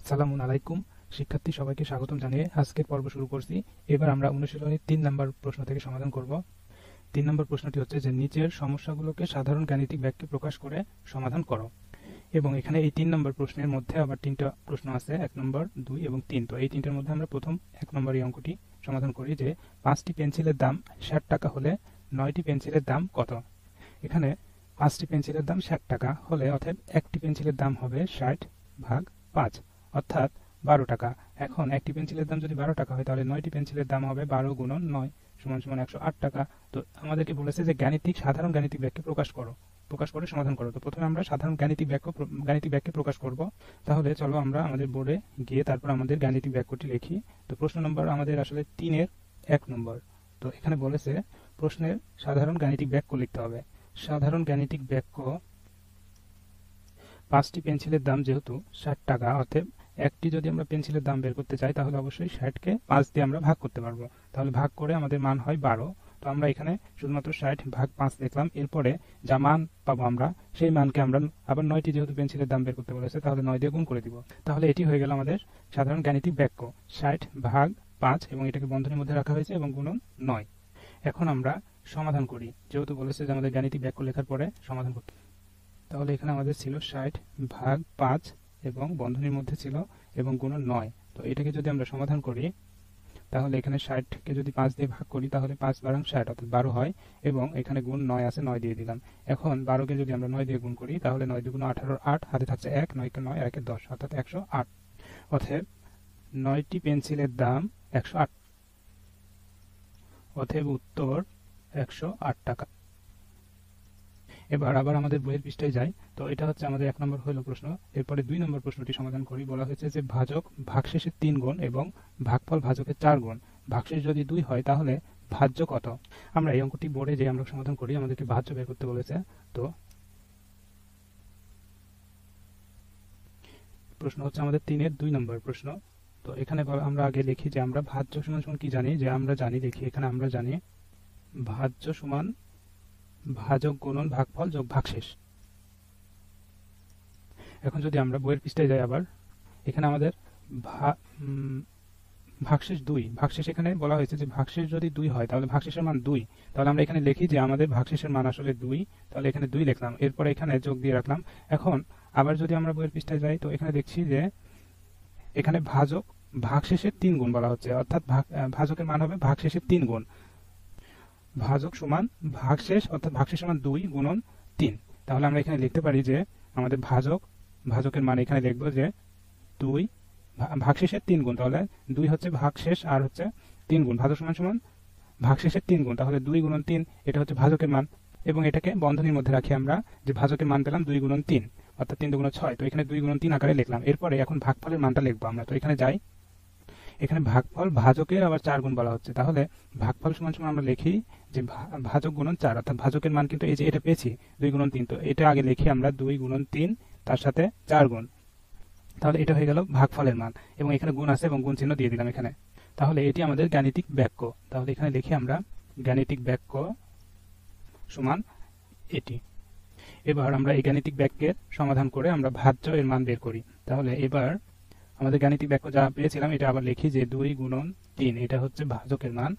সালামুন আলাইকুম শিক্ষার্থী সবাইকে স্বাগতম জানিয়ে আজকের পর্ব শুরু করছি। এবার আমরা অনুশীলনী 3 নম্বর প্রশ্ন থেকে সমাধান করব। 3 নম্বর প্রশ্নটি হচ্ছে যে নিচের সমস্যাগুলোকে সাধারণ গাণিতিক বাক্যে প্রকাশ করে সমাধান করো। এবং এখানে এই 3 নম্বর প্রশ্নের মধ্যে আবার 3টা প্রশ্ন আছে, 1 নম্বর 2 এবং 3। তো এই 3টার মধ্যে আমরা প্রথম 1 নম্বর এই অঙ্কটি সমাধান করি যে 5টি পেন্সিলের দাম 60 টাকা হলে 9টি পেন্সিলের দাম কত। এখানে 5টি পেন্সিলের দাম 60 টাকা হলে অর্থাৎ একটি পেন্সিলের দাম হবে 60 ভাগ 5 অর্থাৎ 12 টাকা। এখন একটি পেন্সিলের দাম যদি 12 টাকা হয় তাহলে 9টি পেন্সিলের দাম হবে 12 গুণন 9 সমান সমান 108 টাকা। তো আমাদেরকে বলেছে যে সাধারণ গাণিতিক বাক্যে প্রকাশ করে সমাধান করো। তো প্রথমে আমরা সাধারণ গাণিতিক বাক্যে প্রকাশ করব। তাহলে চলো আমরা আমাদের বোর্ডে গিয়ে তারপর আমাদের গাণিতিক বাক্যটি লিখি। তো প্রশ্ন নম্বর আমাদের আসলে 3-এর 1 নম্বর। তো এখানে বলেছে প্রশ্নের সাধারণ গাণিতিক বাক্য লিখতে হবে। সাধারণ গাণিতিক বাক্য 5টি পেন্সিলের দাম যেহেতু 60 টাকা, অতএব একটি যদি আমরা পেন্সিলের দাম বের করতে চাই তাহলে অবশ্যই 60কে 5 দিয়ে আমরা ভাগ করতে পারবো। তাহলে ভাগ করে আমাদের মান হয় 12। তো আমরা এখানে শুধুমাত্র 60 ভাগ 5 লিখলাম। এরপরে যা মান পাবো আমরা সেই মানকে আমরা আবার 9টি যেহেতু পেন্সিলের দাম বের করতে বলেছে তাহলে 9 দিয়ে গুণ করে দিব। তাহলে এটি হয়ে গেল আমাদের সাধারণ গাণিতিক বাক্য 60 ভাগ 5 এবং এটাকে বন্ধনীর মধ্যে রাখা হয়েছে এবং গুণন 9। এখন আমরা সমাধান করি, যেহেতু বলেছে যে আমাদের গাণিতিক বাক্য লেখার পরে সমাধান করতে। তাহলে এখানে আমাদের ছিল 60 ভাগ 5 এবং বন্ধনীর মধ্যে ছিল এবং গুণন 9। তো এটাকে যদি আমরা সমাধান করি তাহলে এখানে 60কে যদি 5 দিয়ে ভাগ করি তাহলে 5 বারং 60 অর্থাৎ 12 হয় এবং এখানে গুণ 9 আছে, 9 দিয়ে দিলাম। এখন 12কে যদি আমরা 9 দিয়ে গুণ করি তাহলে 9 দুগুণ 18, 8 হাতে থাকছে 1, 9কে 9 আর 1-এ 10 অর্থাৎ 108। অতএব 9টি পেন্সিলের দাম 108। অতএব উত্তর 108 টাকা। এবার আবার আমাদের বইয়ের পৃষ্ঠায় যাই। তো এটা হচ্ছে আমাদের 1 নম্বর হলো প্রশ্ন। এরপরে 2 নম্বর প্রশ্নটি সমাধান করি। বলা হয়েছে যে ভাজক ভাগশেষের 3 গুণ এবং ভাগফল ভাজকের 4 গুণ। ভাগশেষ যদি 2 হয় তাহলে ভাজ্য কত। আমরা এই অঙ্কটি বোর্ডে যে আমরা সমাধান করি আমাদেরকে ভাজ্য বের করতে বলেছে। তো প্রশ্ন হচ্ছে আমাদের 3-এর 2 নম্বর প্রশ্ন। তো এখানে আমরা আগে লিখি যে আমরা ভাজ্য সমান সমান কি জানি, যে আমরা জানি, দেখি এখানে আমরা জানি ভাজ্য সমান ভাজক গুণন ভাগফল যোগ ভাগশেষ। এখন যদি আমরা বইয়ের পৃষ্ঠায় যাই আবার এখানে আমাদের ভাগশেষ 2। ভাগশেষ এখানে বলা হয়েছে যে ভাগশেষ যদি 2 হয় তাহলে ভাগশেষের মান 2। তাহলে আমরা এখানে লিখি যে আমাদের ভাগশেষের মান আসলে 2। তাহলে এখানে 2 লিখলাম, এরপরে এখানে যোগ দিয়ে রাখলাম। এখন আবার যদি আমরা বইয়ের পৃষ্ঠায় যাই তো এখানে দেখছি যে এখানে ভাজক ভাগশেষের 3 গুণ বলা হচ্ছে, অর্থাৎ ভাজকের মান হবে ভাগশেষের 3 গুণ। ভাজক সমান ভাগশেষ অর্থাৎ ভাগশেষ সমান 2 গুণন 3। তাহলে আমরা এখানে লিখতে পারি যে আমাদের ভাজকের মান এখানে লিখবো যে 2 ভাগশেষের 3 গুণ। তাহলে 2 হচ্ছে ভাগশেষ আর হচ্ছে 3 গুণ। ভাজক সমান সমান ভাগশেষের 3 গুণ, তাহলে 2 গুণন 3 এটা হচ্ছে ভাজকের মান। এবং এটাকে বন্ধনীর মধ্যে রাখি আমরা যে ভাজকের মান পেলাম 2 গুণন 3 অর্থাৎ 3 দুগুণ 6। তো এখানে 2 গুণন 3 আকারে লিখলাম। এরপরে এখন ভাগফলের মানটা লিখবো আমরা। তো এখানে যাই, এখানে ভাগফল ভাজকের আবার 4 গুণ বলা হচ্ছে। তাহলে ভাগফল সমান সমান আমরা লিখি যে ভাজক গুণন 4 অর্থাৎ ভাজকের মান কিন্তু এই যে এটা পেয়েছি 2 গুণন 3। তো এটা আগে লিখি আমরা 2 গুণন 3 তার সাথে 4 গুণ। তাহলে এটা হয়ে গেল ভাগফলের মান এবং এখানে গুণ আছে এবং গুণ চিহ্ন দিয়ে দিলাম এখানে। তাহলে এটি আমাদের গাণিতিক বাক্য। তাহলে এখানে লিখি আমরা গাণিতিক বাক্য সমান এটি। এবার আমরা এই গাণিতিক বাক্যের সমাধান করে আমরা ভাজ্য এর মান বের করি। তাহলে এবার আমাদের গাণিতিক বাক্য যা পেয়েছিলাম এটা আবার লিখি যে 2 গুণন 3 এটা হচ্ছে ভাজকের মান।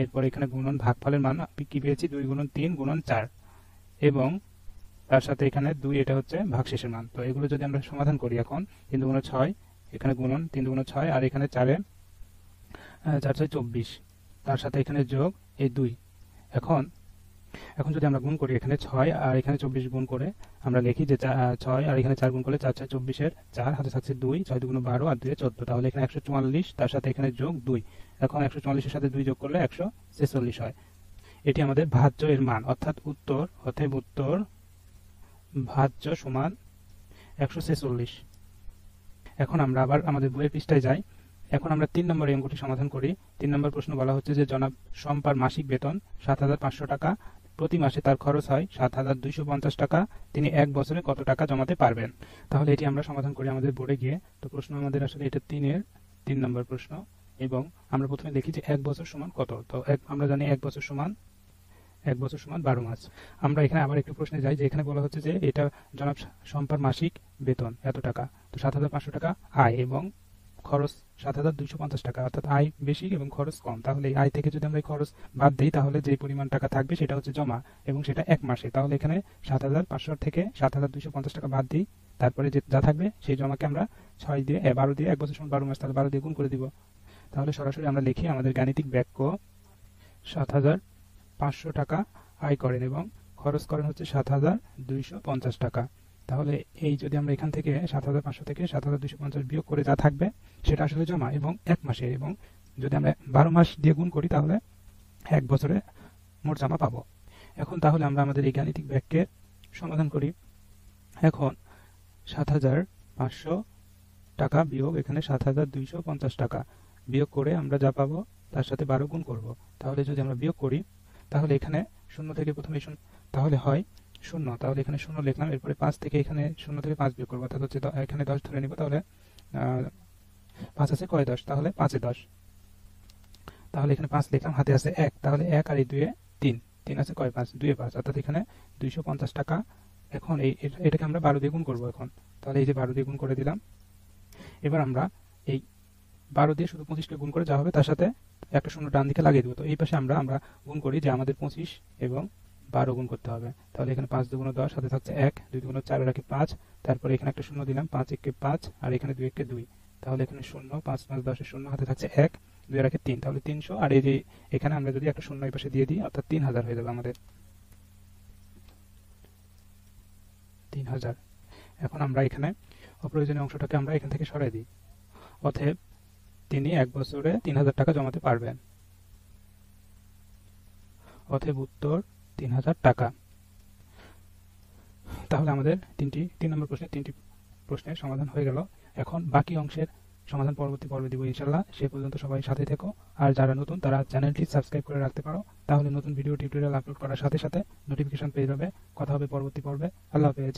এরপর এখানে গুণন ভাগফলের মান কি পেয়েছি 2 গুণন 3 গুণন 4 এবং তার সাথে এখানে 2 এটা হচ্ছে ভাগশেষের মান। তো এগুলো যদি আমরা সমাধান করি এখন 3 দুগুণ 6 এখানে গুণন 3 দুগুণ 6 আর এখানে 4-এ 4 6 24 তার সাথে এখানে যোগ এই 2। এখন যদি আমরা গুণ করি এখানে 6 আর এখানে 24 গুণ করে আমরা লিখি যে 6 আর এখানে 4 গুণ করলে 4 6 24-এর 4 হাতে থাকছে 2, 6 দুগুণ 12 আর 2 14। তাহলে এখানে 144 তার সাথে এখানে যোগ 2। এখন 144-এর সাথে 2 যোগ করলে 146 হয়। এটি আমাদের ভাজ্য এর মান অর্থাৎ উত্তর ভাজ্য সমান 146। এখন আমরা আবার আমাদের বইয়ের পৃষ্ঠায় যাই। এখন আমরা 3 নম্বর অঙ্কটি সমাধান করি। 3 নম্বর প্রশ্ন বলা হচ্ছে যে জনাব শম্পার মাসিক বেতন 7500 টাকা, প্রতি মাসে তার খরচ হয় 7250 টাকা, তিনি 1 বছরে কত টাকা জমাতে পারবেন। তাহলে এটি আমরা সমাধান করি আমাদের বোর্ডে গিয়ে। তো প্রশ্ন আমাদের আসলে এটা 3-এর 3 নম্বর প্রশ্ন এবং আমরা প্রথমে লিখি যে 1 বছর সমান কত। তো আমরা জানি 1 বছর সমান 1 বছর সমান 12 মাস। আমরা এখানে আবার একটু প্রশ্নে যাই যে এখানে বলা হচ্ছে যে এটা জনাব শম্পার মাসিক বেতন এত টাকা, তো 7,500 টাকা আয় এবং খরচ 7,250 টাকা, অর্থাৎ আয় বেশি এবং খরচ কম। তাহলে এই আয় থেকে যদি আমরা এই খরচ বাদ দিই তাহলে যে পরিমাণ টাকা থাকবে সেটা হচ্ছে জমা এবং সেটা 1 মাসে। তাহলে এখানে 7,500 থেকে 7,250 টাকা বাদ দিই, তারপরে যে যা থাকবে সেই জমাকে আমরা 6 দিয়ে 12 দিয়ে 1 বছর সমান 12 মাস, তাহলে 12 দিয়ে গুণ করে দিব। তাহলে সরাসরি আমরা লিখি আমাদের গাণিতিক বাক্য 7,500 টাকা আয় করেন এবং খরচ করেন হচ্ছে 7,250 টাকা। তাহলে এই যদি আমরা এখান থেকে 7,500 থেকে 7,250 বিয়োগ করে যা থাকবে সেটা আসলে জমা এবং 1 মাসে, এবং যদি আমরা 12 মাস দিয়ে গুণ করি তাহলে 1 বছরে মোট জমা পাবো। এখন তাহলে আমরা আমাদের এই গাণিতিক বাক্যের সমাধান করি। এখন 7,500 টাকা বিয়োগ এখানে 7,250 টাকা বিয়োগ করে আমরা যা পাবো তার সাথে 12 গুণ করব। তাহলে যদি আমরা বিয়োগ করি তাহলে এখানে 0 থেকে প্রথমে তাহলে হয় 0, তাহলে এখানে 0 লিখলাম, এরপরে 5 থেকে এখানে 0 থেকে 5 বিয়োগ করবো, অর্থাৎ হচ্ছে এখানে 10 ধরে নিব। তাহলে 5 আছে কয় 10, তাহলে 5 এ 10, তাহলে এখানে 5 লিখলাম, হাতে আছে 1, তাহলে 1 আর এই 2 এ 3, 3 আছে কয় 5, 2 এ 5, অর্থাৎ এখানে 250 টাকা। এখন এটাকে আমরা 12 দিয়ে গুণ করবো এখন, তাহলে এই যে 12 দিয়ে গুণ করে দিলাম। এবার আমরা এই 12 দিয়ে শুধু 25 কে গুণ করে যা হবে তার সাথে একটা শূন্য ডান দিকে লাগিয়ে দেবো। তো এই পাশে আমরা গুণ করি যে আমাদের 25 এবং 12 গুণ করতে হবে। তাহলে এখানে 5 2 10, সাথে থাকছে 1, 2 2 4 রাখি 5, তারপরে এখানে একটা শূন্য দিলাম, 5 1 কে 5, আর এখানে 2 1 কে 2, তাহলে এখানে 0, 5 5 10 এর 0, হাতে থাকছে 1, 2 রাখি 3, তাহলে 300, আর এই যে এখানে আমরা যদি একটা শূন্য এই পাশে দিয়ে দিই অর্থাৎ 3000 হয়ে যাবে আমাদের 3000। এখন আমরা এখানে অপ্রয়োজনীয় অংশটাকে আমরা এখান থেকে সরাই দিই। অতএব তিনি 1 বছরে 3000 টাকা জমাতে পারবেন। অতএব উত্তর 3000 টাকা। তাহলে আমাদের 3 নম্বর প্রশ্নের 3টি প্রশ্নের সমাধান হয়ে গেল। এখন বাকি অংশের সমাধান পরবর্তী পর্বে দিব ইনশাআল্লাহ। সে পর্যন্ত সবাই সাথে থেকো, আর যারা নতুন তারা চ্যানেলটি সাবস্ক্রাইব করে রাখতে পারো, তাহলে নতুন ভিডিও টিউটোরিয়াল আপলোড করার সাথে সাথে নোটিফিকেশন পেয়ে যাবে। কথা হবে পরবর্তী পর্বে। আল্লাহ হাফেজ।